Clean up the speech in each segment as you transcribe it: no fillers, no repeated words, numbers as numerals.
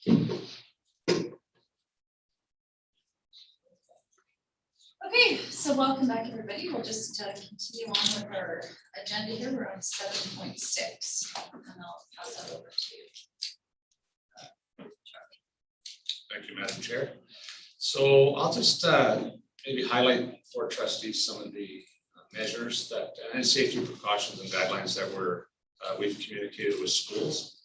Okay, so welcome back, everybody. We'll just continue on with our agenda here. We're on 7.6, and I'll pass that over to you. Thank you, Madam Chair. So I'll just maybe highlight for trustees some of the measures that and safety precautions and guidelines that we've communicated with schools.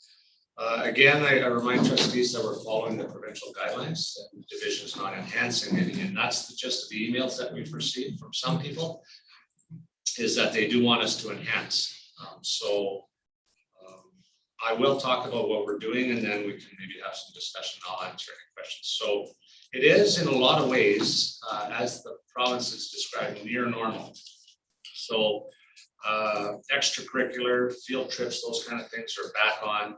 Again, I remind trustees that we're following the provincial guidelines and the division is not enhancing any, and that's the gist of the emails that we've received from some people, is that they do want us to enhance. I will talk about what we're doing and then we can maybe have some discussion. I'll answer any questions. So it is in a lot of ways, as the province is describing, near normal. So extracurricular, field trips, those kind of things are back on.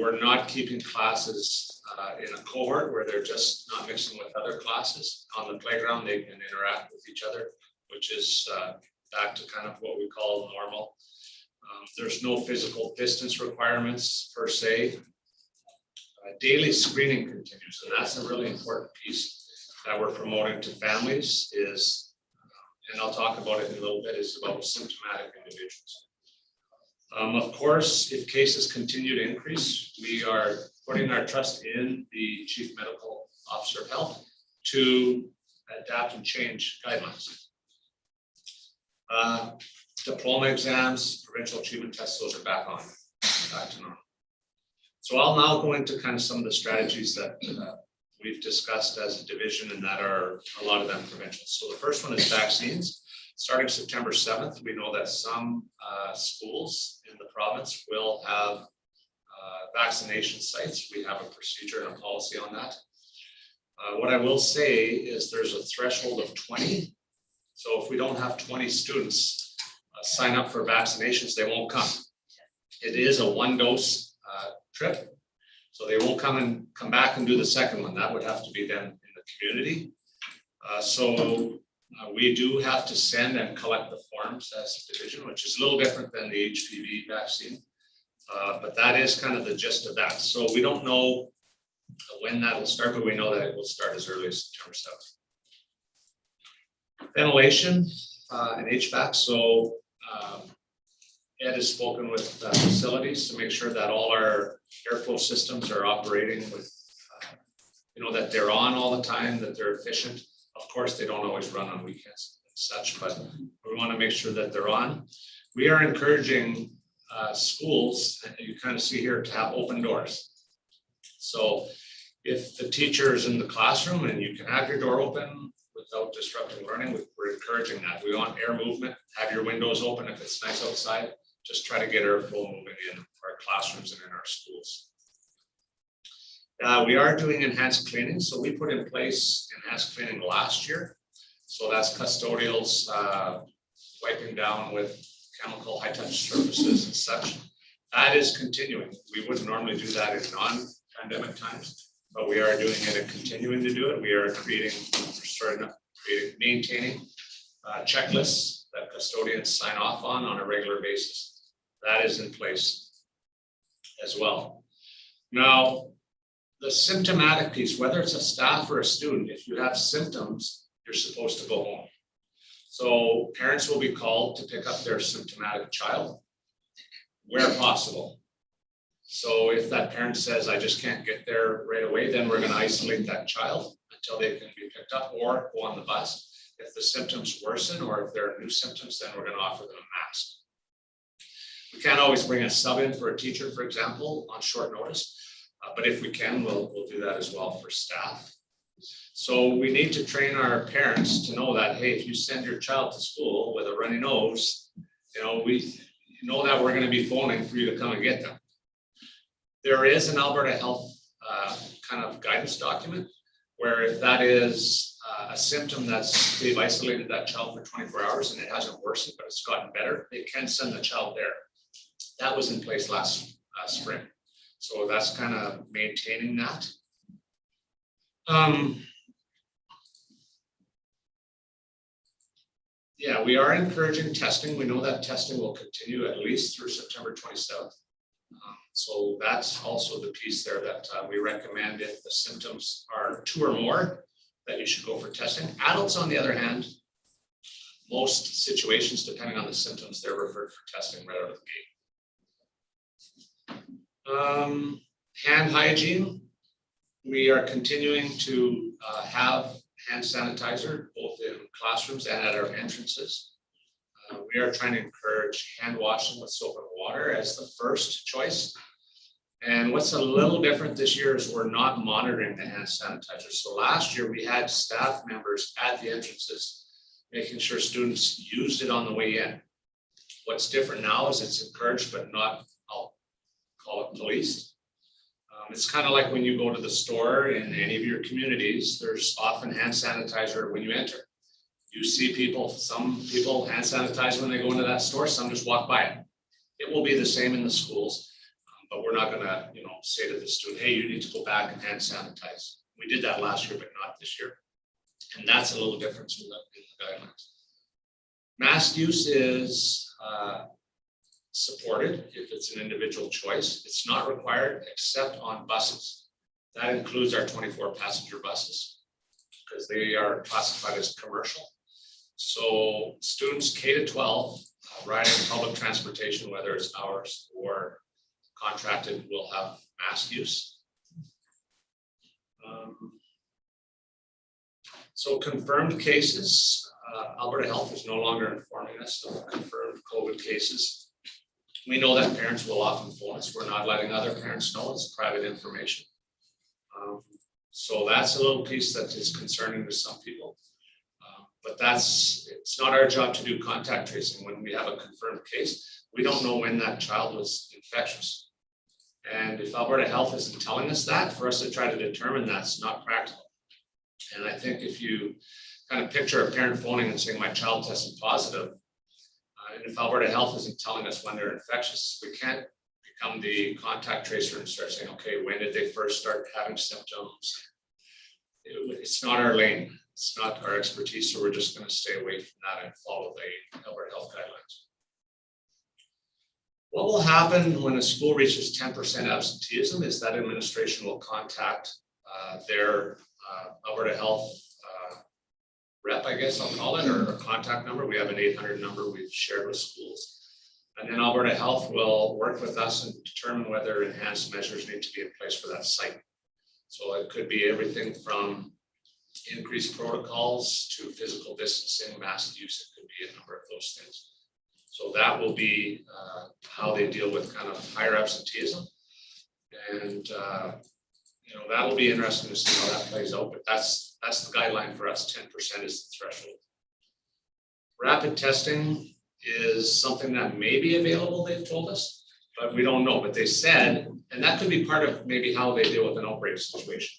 We're not keeping classes in a cohort where they're just not mixing with other classes. On the playground, they can interact with each other, which is back to kind of what we call normal. There's no physical distance requirements per se. Daily screening continues, and that's a really important piece that we're promoting to families is, and I'll talk about it in a little bit, is about symptomatic individuals. Of course, if cases continue to increase, we are putting our trust in the Chief Medical Officer of Health to adapt and change guidelines. Diploma exams, provincial achievement tests, those are back to normal. So I'll now go into kind of some of the strategies that we've discussed as a division and that are a lot of them provincial. So the first one is vaccines. Starting September 7th, we know that some schools in the province will have vaccination sites. We have a procedure and a policy on that. What I will say is there's a threshold of 20. So if we don't have 20 students sign up for vaccinations, they won't come. It is a one-dose trip. So they won't come back and do the second one. That would have to be done in the community. We do have to send and collect the forms as a division, which is a little different than the HPV vaccine. But that is kind of the gist of that. So we don't know when that will start, but we know that it will start as early as September 7th. Ventilation and HVAC. So Ed has spoken with facilities to make sure that all our airflow systems are operating with, that they're on all the time, that they're efficient. Of course, they don't always run on weekends and such, but we want to make sure that they're on. We are encouraging schools, and you kind of see here, to have open doors. So if the teacher is in the classroom and you can have your door open without disrupting learning, we're encouraging that. We want air movement. Have your windows open if it's nice outside. Just try to get airflow moving in our classrooms and in our schools. We are doing enhanced cleaning. So we put in place enhanced cleaning last year. So that's custodials wiping down with chemical high-touch surfaces and such. That is continuing. We wouldn't normally do that in non-pandemic times, but we are doing it and continuing to do it. We are maintaining checklists that custodians sign off on a regular basis. That is in place as well. Now, the symptomatic piece, whether it's a staff or a student, if you have symptoms, you're supposed to go home. So parents will be called to pick up their symptomatic child where possible. So if that parent says, I just can't get there right away, then we're going to isolate that child until they can be picked up or go on the bus. If the symptoms worsen or if there are new symptoms, then we're going to offer them a mask. We can't always bring a sub in for a teacher, for example, on short notice. But if we can, we'll do that as well for staff. So we need to train our parents to know that, hey, if you send your child to school with a runny nose, we know that we're going to be phoning for you to come and get them. There is an Alberta Health kind of guidance document where if that is a symptom that's they've isolated that child for 24 hours and it hasn't worsened, but it's gotten better, they can send the child there. That was in place last spring. So that's kind of maintaining that. Yeah, we are encouraging testing. We know that testing will continue at least through September 27th. So that's also the piece there that we recommend if the symptoms are 2 or more, that you should go for testing. Adults, on the other hand, most situations, depending on the symptoms, they're referred for testing right out of the gate. Hand hygiene, we are continuing to have hand sanitizer both in classrooms and at our entrances. We are trying to encourage hand washing with soap and water as the first choice. And what's a little different this year is we're not monitoring the hand sanitizer. So last year we had staff members at the entrances making sure students used it on the way in. What's different now is it's encouraged, but not, I'll call it policed. It's kind of like when you go to the store in any of your communities, there's often hand sanitizer when you enter. You see people, some people hand sanitize when they go into that store, some just walk by it. It will be the same in the schools, but we're not gonna, say to the student, hey, you need to go back and hand sanitize. We did that last year, but not this year. And that's a little difference in the guidelines. Mask use is supported if it's an individual choice. It's not required except on buses. That includes our 24 passenger buses because they are classified as commercial. So students K to 12 riding public transportation, whether it's ours or contracted, will have mask use. So confirmed cases, Alberta Health is no longer informing us of confirmed COVID cases. We know that parents will often phone us. We're not letting other parents know. It's private information. So that's a little piece that is concerning to some people. But it's not our job to do contact tracing. When we have a confirmed case, we don't know when that child was infectious. And if Alberta Health isn't telling us that, for us to try to determine that's not practical. And I think if you kind of picture a parent phoning and saying, my child tested positive, and if Alberta Health isn't telling us when they're infectious, we can't become the contact tracer and start saying, okay, when did they first start having symptoms? It's not our lane. It's not our expertise, so we're just going to stay away from that and follow the Alberta Health guidelines. What will happen when a school reaches 10% absenteeism is that administration will contact their Alberta Health rep, I guess I'll call it, or a contact number. We have an 800 number we've shared with schools. And then Alberta Health will work with us and determine whether enhanced measures need to be in place for that site. So it could be everything from increased protocols to physical distancing, mask use. It could be a number of those things. So that will be how they deal with kind of higher absenteeism. And that'll be interesting to see how that plays out, but that's the guideline for us. 10% is the threshold. Rapid testing is something that may be available, they've told us, but we don't know. But they said, and that could be part of maybe how they deal with an outbreak situation,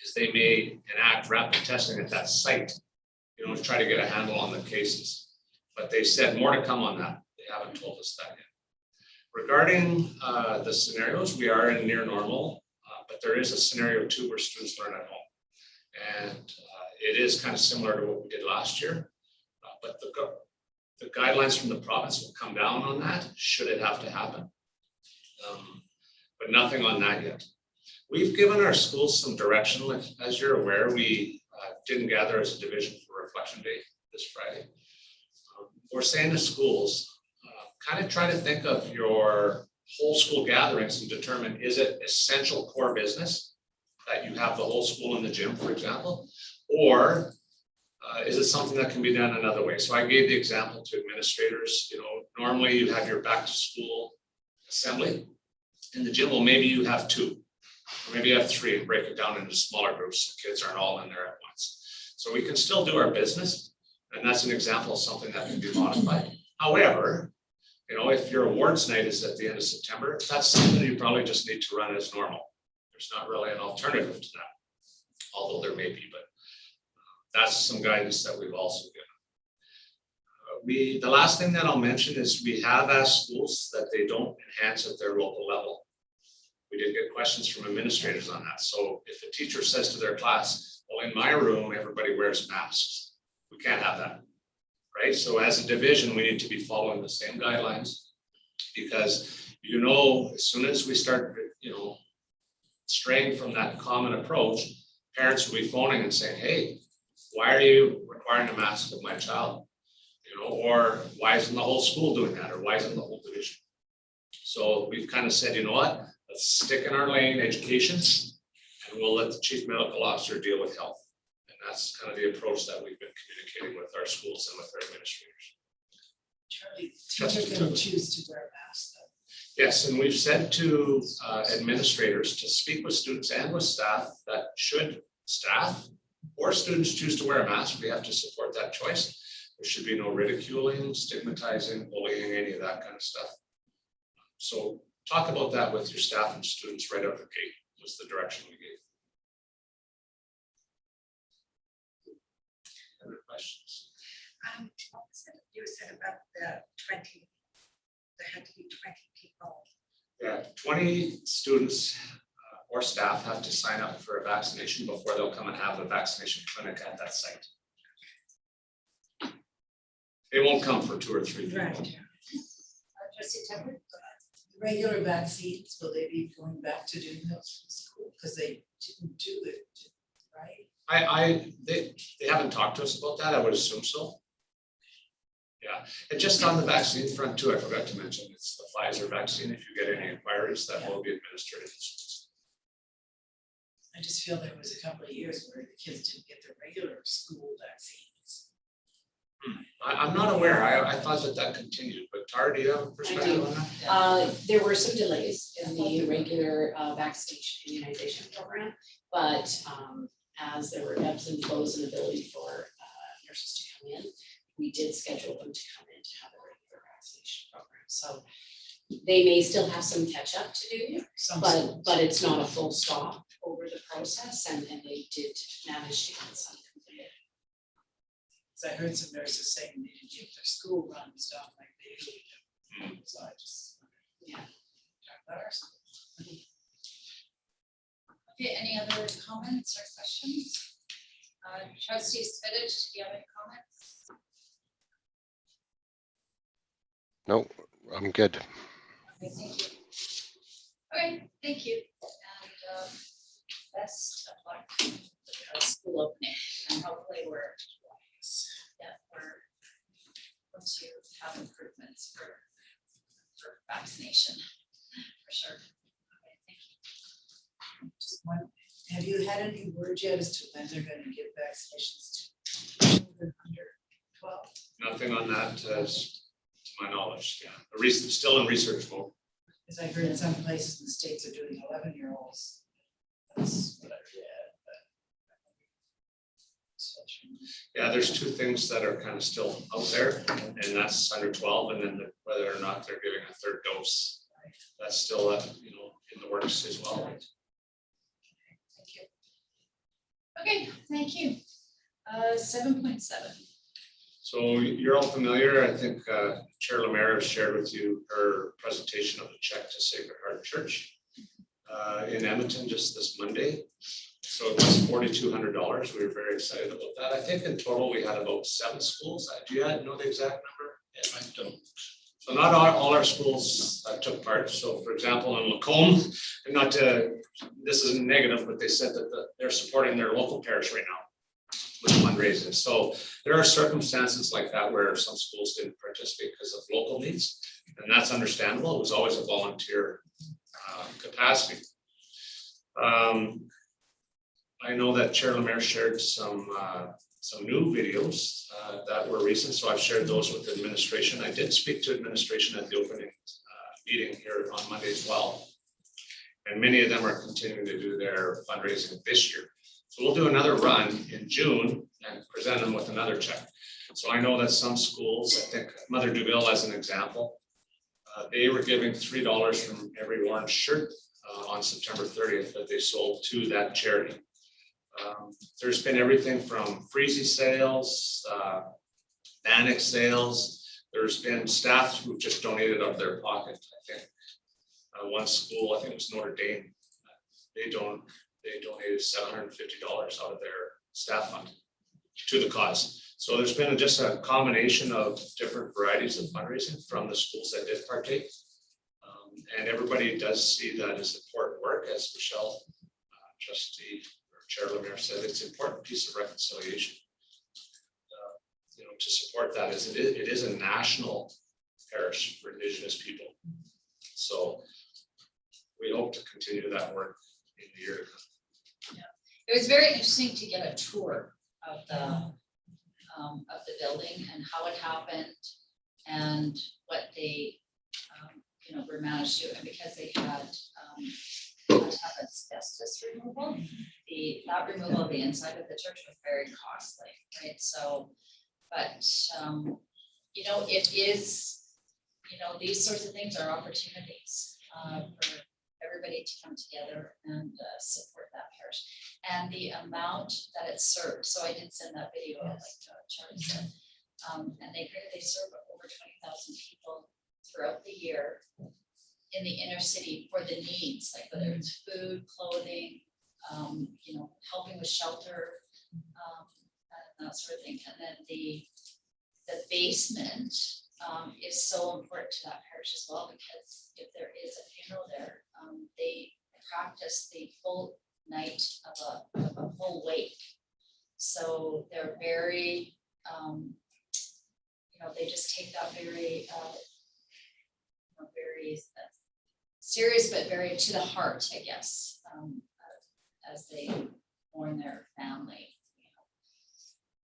is they may enact rapid testing at that site, to try to get a handle on the cases. But they said more to come on that. They haven't told us that yet. Regarding the scenarios, we are in near normal, but there is a scenario too where students learn at home. And it is kind of similar to what we did last year, but the guidelines from the province will come down on that, should it have to happen. But nothing on that yet. We've given our schools some direction. As you're aware, we didn't gather as a division for Reflection Day this Friday. We're saying to schools, kind of try to think of your whole school gatherings and determine, is it essential core business that you have the whole school in the gym, for example, or is it something that can be done another way? So I gave the example to administrators, normally you have your back to school assembly in the gym. Well, maybe you have 2, or maybe you have 3 and break it down into smaller groups so kids aren't all in there at once. So we can still do our business, and that's an example of something that can be modified. However, if your awards night is at the end of September, that's something you probably just need to run as normal. There's not really an alternative to that, although there may be, but that's some guidance that we've also given. The last thing that I'll mention is we have asked schools that they don't enhance at their local level. We did get questions from administrators on that. So if a teacher says to their class, well, in my room, everybody wears masks, we can't have that. Right? So as a division, we need to be following the same guidelines, because you know, as soon as we start, you know, straying from that common approach, parents will be phoning and saying, hey, why are you requiring a mask of my child? You know, or why isn't the whole school doing that? Or why isn't the whole division? So we've kind of said, you know what, let's stick in our lane, education, and we'll let the chief medical officer deal with health. And that's kind of the approach that we've been communicating with our schools and with our administrators. Charlie, teachers are gonna choose to wear masks though. Yes, and we've said to administrators to speak with students and with staff that should staff or students choose to wear a mask, we have to support that choice. There should be no ridiculing, stigmatizing, bullying, any of that kind of stuff. So talk about that with your staff and students right out of the gate was the direction we gave. Other questions? What was it you said about the 20, there had to be 20 people. Yeah, 20 students or staff have to sign up for a vaccination before they'll come and have a vaccination clinic at that site. They won't come for 2 or 3 people. Right. Trustee Tucker? Regular vaccines, will they be going back to doing those in school? Because they didn't do it, right? They haven't talked to us about that. I would assume so. Yeah, and just on the vaccine front too, I forgot to mention, it's the Pfizer vaccine. If you get any inquiries, that will be administered in the schools. I just feel there was a couple of years where the kids didn't get their regular school vaccines. I'm not aware. I thought that continued, but Tara, do you have a perspective on that? There were some delays in the regular vaccination immunization program, but as there were ebbs and flows and ability for nurses to come in, we did schedule them to come in to have a regular vaccination program. So they may still have some catch up to do, Some but schools. it's not a full stop over the process, and they did manage to get some completed. I heard some nurses saying they didn't get their school runs done like they usually do. So I just. Yeah. Talk about our school. Okay, any other comments or questions? Trustee Spitich, do you have any comments? No, I'm good. Okay, thank you. Okay, thank you. And best of luck with the school opening, and hopefully we're once you have improvements for vaccination, for sure. Okay, thank you. Just one, have you had any word yet as to when they're gonna give vaccinations to children under 12? Nothing on that, to my knowledge. Yeah, still in research mode. Because I heard some places in the States are doing 11-year-olds. That's what I read, Yeah, there's 2 things that are kind of still out there, and that's under 12, and then whether or not they're giving a 3rd dose. That's still, you know, in the works as well. Thank you. Okay, thank you. 7.7. So you're all familiar, I think Chair Lemaire has shared with you her presentation of the check to Sacred Heart Church in Edmonton just this Monday. So it was $4,200. We were very excited about that. I think in total we had about 7 schools. Do you know the exact number? Yeah, I don't. So not all our schools took part. So for example, in Lacombe, and this isn't negative, but they said that they're supporting their local parish right now with fundraising. So there are circumstances like that where some schools didn't participate because of local needs, and that's understandable. It was always a volunteer capacity. I know that Chair Lemaire shared some new videos that were recent, so I've shared those with administration. I did speak to administration at the opening meeting here on Monday as well. And many of them are continuing to do their fundraising this year. So we'll do another run in June and present them with another check. So I know that some schools, I think Mother Duville as an example, they were giving $3 from every orange shirt on September 30th that they sold to that charity. There's been everything from freezy sales, Bannock sales. There's been staff who just donated out of their pocket. I think one school, I think it was Notre Dame, they donated $750 out of their staff fund to the cause. So there's been just a combination of different varieties of fundraising from the schools that did partake. And everybody does see that as important work, as Michelle, trustee or Chair Lemire said, it's an important piece of reconciliation. To support that as it is a national parish for Indigenous people. So we hope to continue that work in the year to come. It was very interesting to get a tour of the building and how it happened and what they, were managed to, and because they had to have asbestos removal, that removal of the inside of the church was very costly, right? So, but, it is, these sorts of things are opportunities for everybody to come together and support that parish. And the amount that it served, so I did send that video, like Charlie said, and they serve over 20,000 people throughout the year in the inner city for the needs, like whether it's food, clothing, helping with shelter, and that sort of thing. And then the basement is so important to that parish as well, because if there is a funeral there, they practice the full night of a full wake. So they're very, they just take that very, very serious, but very to the heart, I guess, as they mourn their family.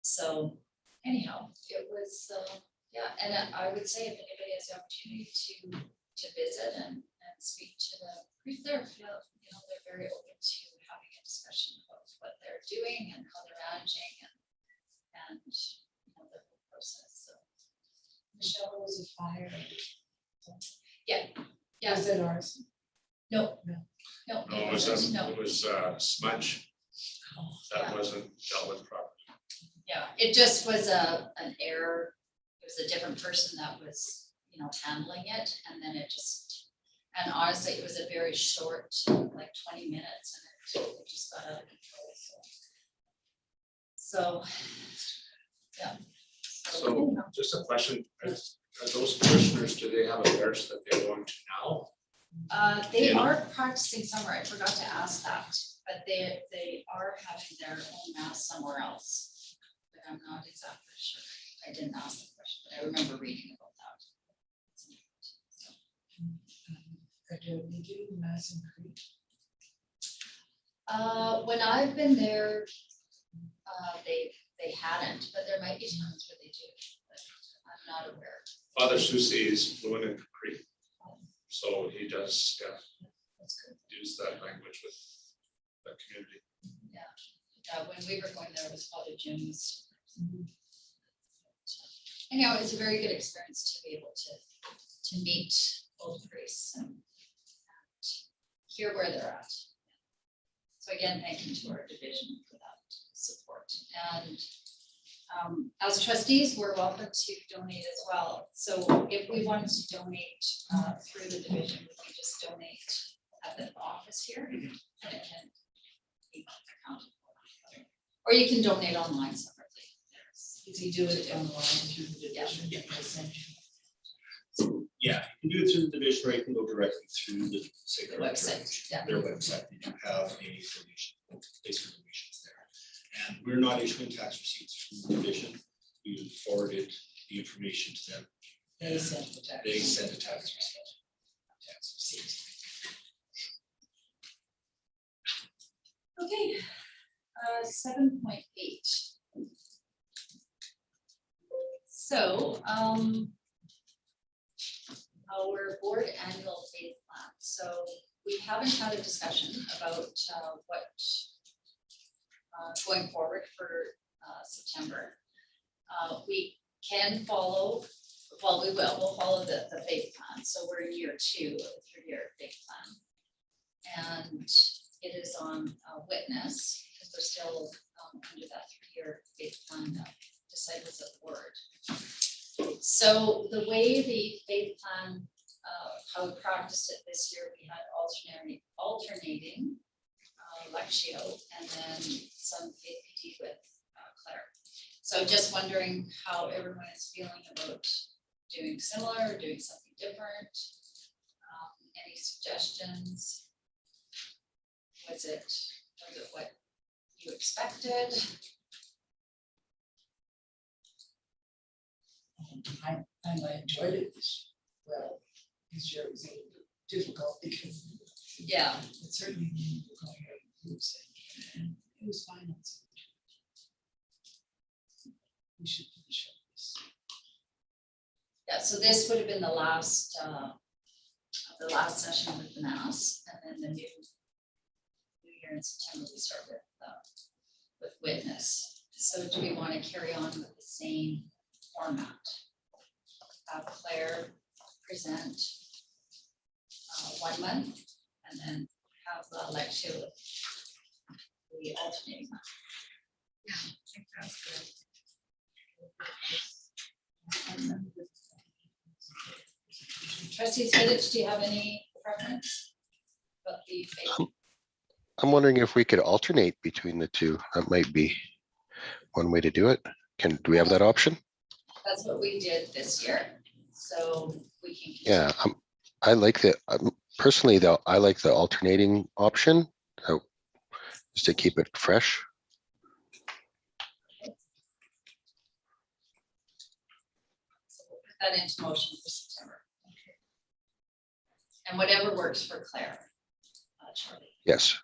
So anyhow, it was, and I would say if anybody has the opportunity to visit and speak to the priest there, they're very open to having a discussion about what they're doing and how they're managing and the whole process. So Michelle, was a fire. yeah, Was it ours? no, No, it was smudge that wasn't dealt with properly. Yeah, it just was an error. It was a different person that was, handling it, and then and honestly, it was a very short, like 20 minutes, and it just got out of control. So yeah. So just a question, are those parishioners, do they have a parish that they're going to now? They are practicing somewhere. I forgot to ask that, but they are having their own mass somewhere else. But I'm not exactly sure. I didn't ask the question, but I remember reading about that. Are they doing mass in Crete? When I've been there, they hadn't, but there might be times where they do. But I'm not aware. Father Susi is fluent in Cree, so he does, That's good. use that language with the community. When we were going there, it was Father Jim's. Anyhow, it's a very good experience to be able to meet both priests and hear where they're at. So again, thank you to our division for that support. And as trustees, we're welcome to donate as well. So if we wanted to donate through the division, we can just donate at the office here, and it can be accounted for. Or you can donate online separately. If you do it online through the division, they send you. Yeah, you can do it through the division, or you can go directly through the Sacred Heart Website, Church, yeah. their website. They do have a donation, basic donations there. And we're not issuing tax receipts from the division. We forwarded the information to them. They send the tax. They send a tax receipt. Tax receipt. Okay, 7.8. So, our board annual faith plan. So we haven't had a discussion about what going forward for September. We can follow, we'll follow the faith plan. So we're in year 2 of the 3-year faith plan. And it is on witness, because we're still under that 3-year faith plan, disciples of the word. So the way the faith plan, how we practiced it this year, we had alternating Lectio and then some faith PD with Claire. So just wondering how everyone is feeling about doing similar, or doing something different. Any suggestions? Was it what you expected? I enjoyed it. Well, this year was a little bit difficult because Yeah, it certainly means we're going out in groups and it was fine. On Zoom. We should finish up this. yeah, so this would have been the last session with the mass, and then the new year in September, we start with witness. So do we want to carry on with the same format? Have Claire present 1 month, and then have Alexia the alternating month. Yeah, I think that's good. Trustee Siddich, do you have any preference? But the I'm wondering if we could alternate between the two. That might be one way to do it. Do we have that option? that's what we did this year, so we can. Yeah, I like the, personally though, I like the alternating option. Just to keep it fresh. So we'll put that into motion for September. And whatever works for Claire, Charlie. Yes,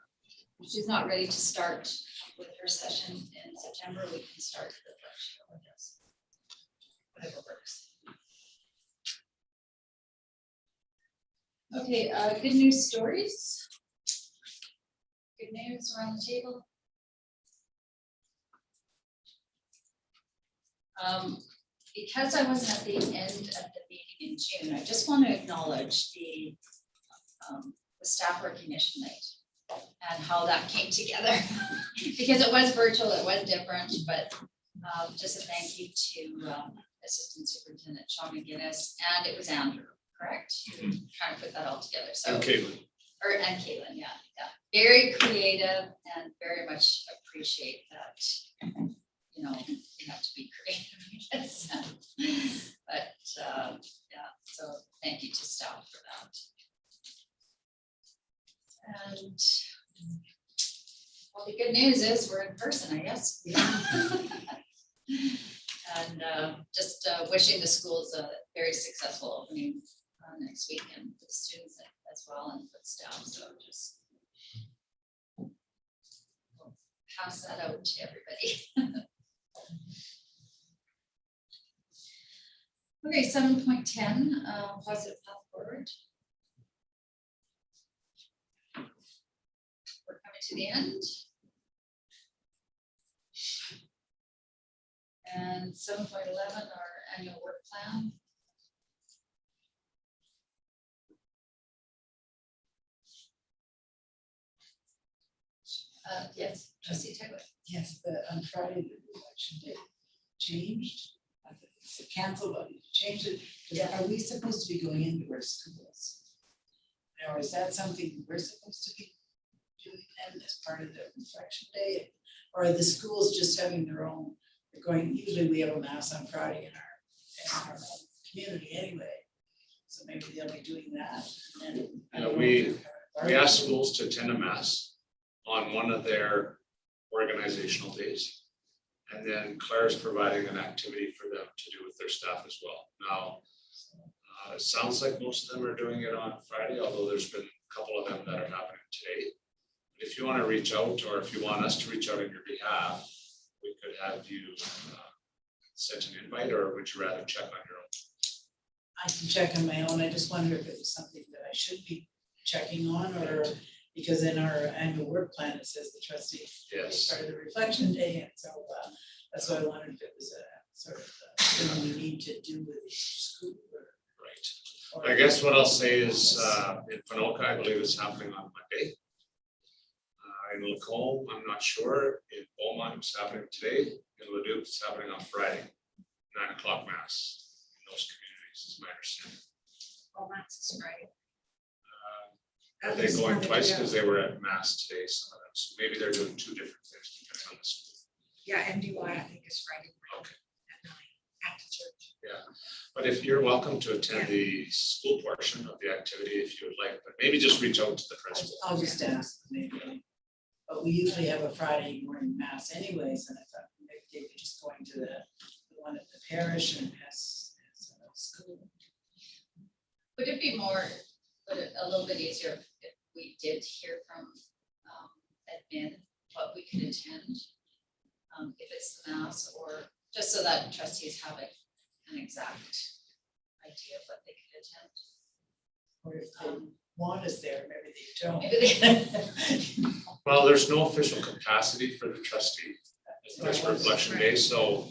If she's not ready to start with her session in September, we can start the first year with this. Whatever works. Okay, good news stories. Good news around the table. Because I wasn't at the end of the meeting in June, I just want to acknowledge the staff recognition night and how that came together. Because it was virtual, it was different, but just a thank you to Assistant Superintendent Sean McGinnis, and it was Andrew, correct? Who kind of put that all together, so. Okay, And Caitlin, yeah. Very creative and very much appreciate that, you know, you have to be creative, I guess. But, yeah, so thank you to staff for that. And well, the good news is we're in person, I guess. And just wishing the schools a very successful opening next week, and for the students as well, and for the staff, so just we'll pass that out to everybody. Okay, 7.10, positive path forward. We're coming to the end. And 7.11, our annual work plan. Yes, trustee Taylor. Yes, but on Friday, the election day changed. I think it's canceled, but you changed it. Yeah. Are we supposed to be going into our schools? Or is that something we're supposed to be doing then as part of the reflection day? Or are the schools just having their own, they're going, usually we have a mass on Friday in our community anyway. So maybe they'll be doing that. And then I don't know if they're we asked schools to attend a mass on one of their organizational days. And then Claire's providing an activity for them to do with their staff as well. Now, it sounds like most of them are doing it on Friday, although there's been a couple of them that are happening today. But if you want to reach out, or if you want us to reach out on your behalf, we could have you send an invite, or would you rather check on your own? I can check on my own. I just wonder if it was something that I should be checking on, or because in our annual work plan, it says the trustee is Yes. part of the reflection day, and so that's why I wondered if it was a sort of thing we need to do with each school. Right. Or I guess what I'll say is, in Panoka, I believe it's happening on Monday. In Lacombe, I'm not sure. In Beaumont, it's happening today. In Leduc, it's happening on Friday, 9 o'clock mass in those communities, is my understanding. Oh, that's right. Are they going twice because they were at mass today, some of them, so maybe they're doing two different things depending on the school. Yeah, MDY, I think is Friday night Okay. at 9, after church. But if you're welcome to attend the school portion of the activity if you would like, but maybe just reach out to the principal. I'll just ask, maybe. But we usually have a Friday morning mass anyways, and I thought maybe they were just going to the one at the parish and has a school. Would it be more, a little bit easier if we did hear from admin what we could attend? If it's the mass, or just so that trustees have an exact idea of what they could attend. Or if they want us there, maybe they don't. Maybe they. Well, there's no official capacity for the trustee at this reflection day, so.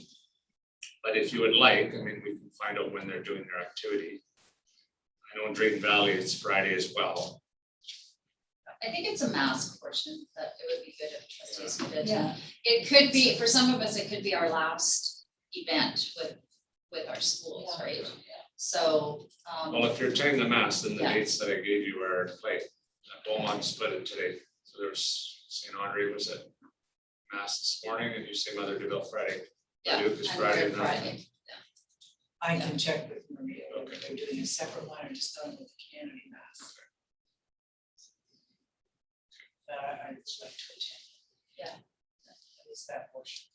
But if you would like, I mean, we can find out when they're doing their activity. I know in Drayton Valley, it's Friday as well. I think it's a mask portion that it would be good if trustees could attend. Yeah. It could be, for some of us, it could be our last event with our schools, Yeah. right? So, Well, if you're attending the mass, then the Yeah. dates that I gave you are at play. Beaumont split it today, so there's St. Andre was at mass this morning, and you say Mother de Ville Friday. yeah. Duke is and Friday we're night. Friday. I can check with Maria, whether they're doing a separate one or just going with the community mass. I'd just like to attend. Yeah. At least that portion.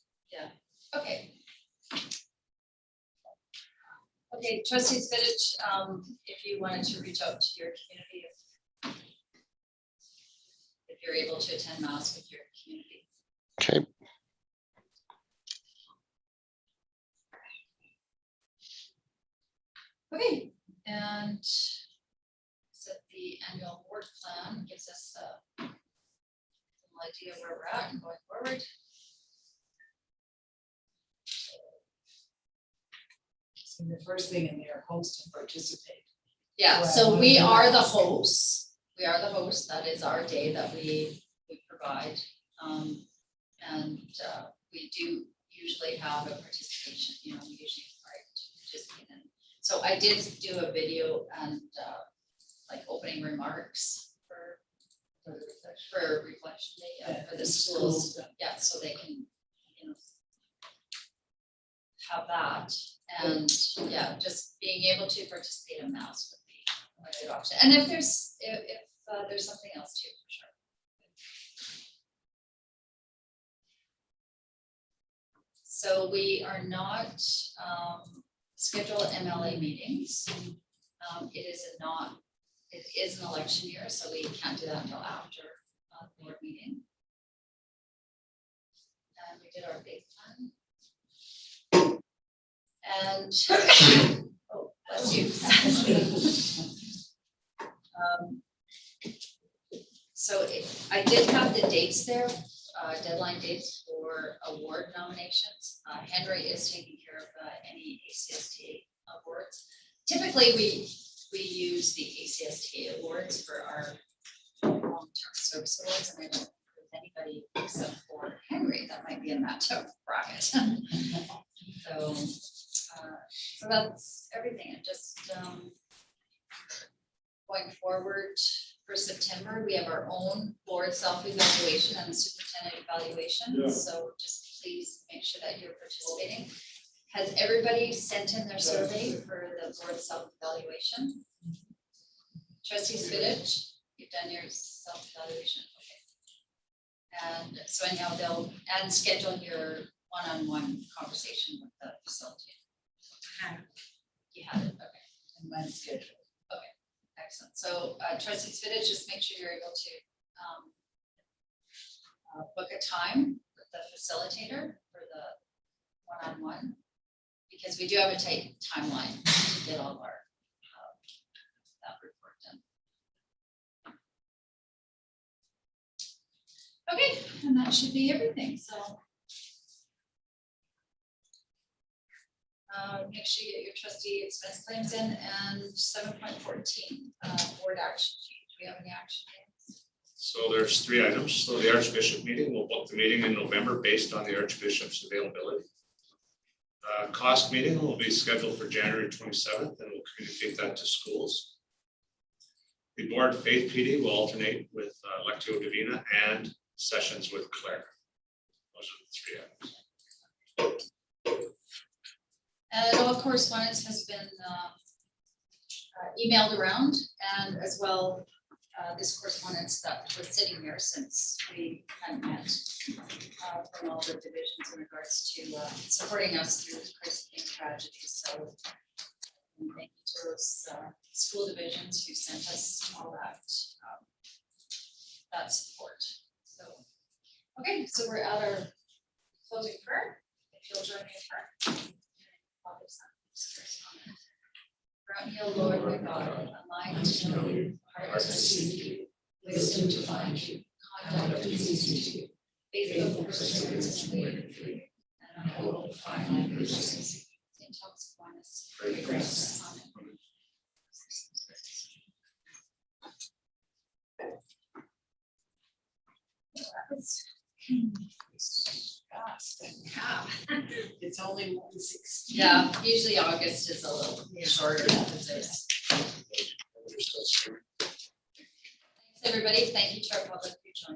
Okay. Okay, trustees Fitich, if you wanted to reach out to your community, if you're able to attend mass with your community. Okay, Okay, and set the annual work plan gives us some idea where we're at and going forward. So the first thing in there, host and participate. Yeah, Right, so what we are the are the hosts? hosts. We are the hosts. That is our day that we provide. And we do usually have a participation, you know, we usually try to participate in. So I did do a video and like opening remarks for reflection day, for the schools. Yeah, so they can, you know, have that. And yeah, just being able to participate in mass would be a good option. And if there's something else too, for sure. So we are not scheduled MLA meetings. It is an election year, so we can't do that until after the board meeting. And we did our big plan. And, oh, bless you. So I did have the dates there, deadline dates for award nominations. Henry is taking care of any ACSTA awards. Typically, we use the ACSTA awards for our long-term service awards, and I don't know if anybody except for Henry that might be in that bracket. So that's everything. And just going forward for September, we have our own board self-evaluation and superintendent evaluation. Yeah. So just please make sure that you're participating. Has everybody sent in their survey for the board self-evaluation? Trustees Fitich, you've done your self-evaluation, okay. And so anyhow, they'll schedule your one-on-one conversation with the facilitator. You have it, okay. And my schedule. Excellent. So trustees Fitich, just make sure you're able to book a time with the facilitator for the one-on-one, because we do have a tight timeline to get all of our that report done. Okay, and that should be everything. So make sure you get your trustee expense claims in, and 7.14 board action sheet. Do we have any action items? So there's 3 items. So the Archbishop meeting, we'll book the meeting in November based on the Archbishop's availability. Cost meeting will be scheduled for January 27th, and we'll communicate that to schools. The board faith PD will alternate with Lectio Divina and sessions with Claire. Those are the 3 items. And all correspondence has been emailed around, and as well, this correspondence that was sitting there since we hadn't met from all the divisions in regards to supporting us through this Christmas tragedy. So thank you to those school divisions who sent us all that support. So, okay, so we're at our closing prayer. If you'll join me in prayer. Father, Son, Spirit, Amen. Grant me, O Lord, my God, a mind to know you, heart to seek you, wisdom to find you, conduct pleasing to you, faith of perseverance and waiting for you, and a hope of find my mercies. Saint Thomas Aquinas, pray for us. Amen. That was fast. Yeah. It's only 1:16. Yeah, usually August is a little shorter because there's. Thanks, everybody. Thank you to our public for joining.